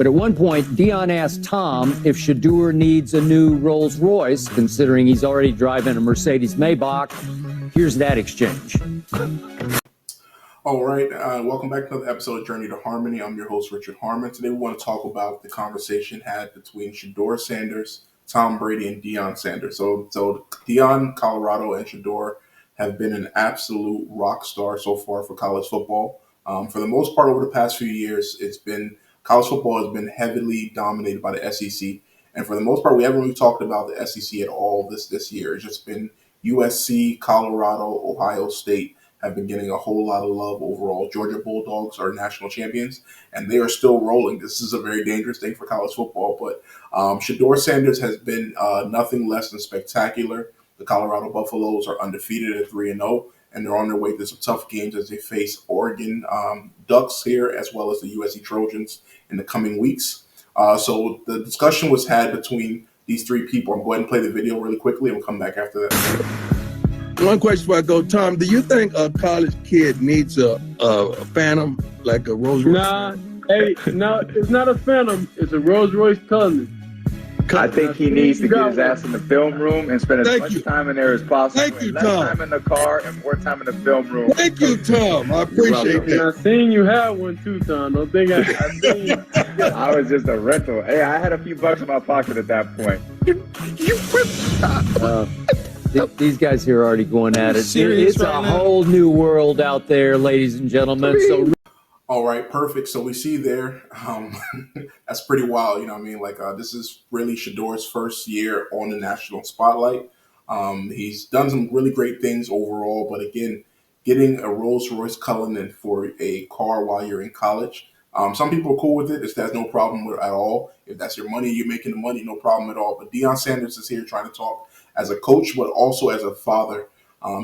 But at one point, Dion asked Tom if Shedeur needs a new Rolls Royce, considering he's already driving a Mercedes Maybach. Here's that exchange. All right, welcome back to another episode of Journey to Harmony. I'm your host, Richard Harmon. Today we want to talk about the conversation had between Shedeur Sanders, Tom Brady, and Deion Sanders. So Deion, Colorado, and Shedeur have been an absolute rock star so far for college football. For the most part, over the past few years, college football has been heavily dominated by the SEC. And for the most part, we haven't really talked about the SEC at all this year. It's just been USC, Colorado, Ohio State have been getting a whole lot of love overall. Georgia Bulldogs are national champions, and they are still rolling. This is a very dangerous thing for college football, but Shedeur Sanders has been nothing less than spectacular. The Colorado Buffaloes are undefeated at 3-0, and they're on their way to some tough games as they face Oregon Ducks here, as well as the USC Trojans in the coming weeks. So the discussion was had between these three people. I'm going to go ahead and play the video really quickly, and we'll come back after that. One question before I go, Tom, do you think a college kid needs a Phantom, like a Rolls Royce? No, it's not a Phantom. It's a Rolls Royce Cullinan. I think he needs to get his ass in the film room and spend as much time in there as possible. Thank you, less Tom. time in the car and more time in the film room. Thank you, Tom. I appreciate that. I seen you have one too, Tom. Don't think I seen you. I was just a rental. Hey, I had a few bucks in my pocket at that point. These guys here are already going at it. It's a whole new world out there, ladies and gentlemen. So, all right, perfect. So we see there, that's pretty wild. You know what I mean? Like this is really Shedeur's first year on the national spotlight. He's done some really great things overall, but again, getting a Rolls Royce Cullinan for a car while you're in college. Some people are cool with it. There's no problem with it at all. If that's your money, you're making the money, no problem at all. But Deion Sanders is here trying to talk as a coach, but also as a father.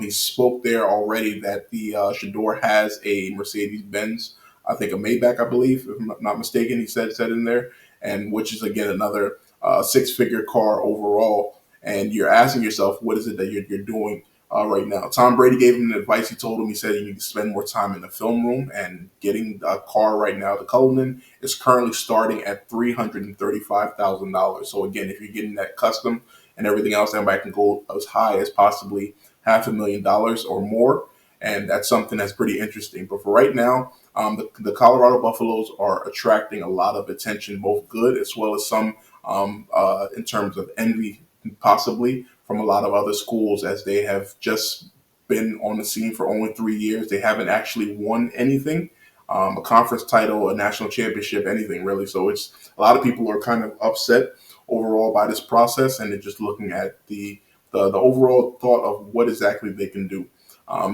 He spoke there already that the Shedeur has a Mercedes-Benz, I think a Maybach, I believe, if I'm not mistaken, he said in there, and which is, again, another six-figure car overall. And you're asking yourself, what is it that you're doing right now? Tom Brady gave him the advice. He told him, he said, you need to spend more time in the film room, and getting a car right now, the Cullinan, is currently starting at $335,000. So, again, if you're getting that custom and everything else, that might can go as high as possibly $500,000 or more. And that's something that's pretty interesting. But for right now, the Colorado Buffaloes are attracting a lot of attention, both good as well as some in terms of envy, possibly from a lot of other schools, as they have just been on the scene for only 3 years. They haven't actually won anything, a conference title, a national championship, anything really. So it's a lot of people are kind of upset overall by this process, and they're just looking at the overall thought of what exactly they can do.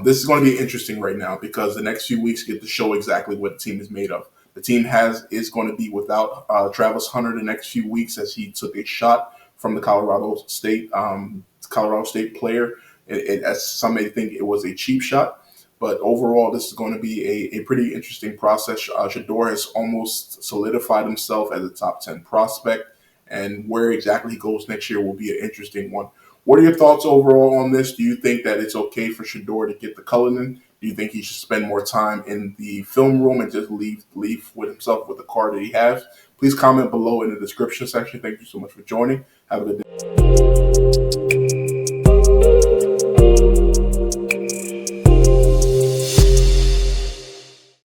This is going to be interesting right now because the next few weeks get to show exactly what the team is made of. The team is going to be without Travis Hunter the next few weeks, as he took a shot from the Colorado State player. As some may think it was a cheap shot, but overall this is going to be a pretty interesting process. Shedeur has almost solidified himself as a top 10 prospect, and where exactly he goes next year will be an interesting one. What are your thoughts overall on this? Do you think that it's okay for Shedeur to get the Cullinan? Do you think he should spend more time in the film room and just leave with himself with the car that he has? Please comment below in the description section. Thank you so much for joining. Have a good day.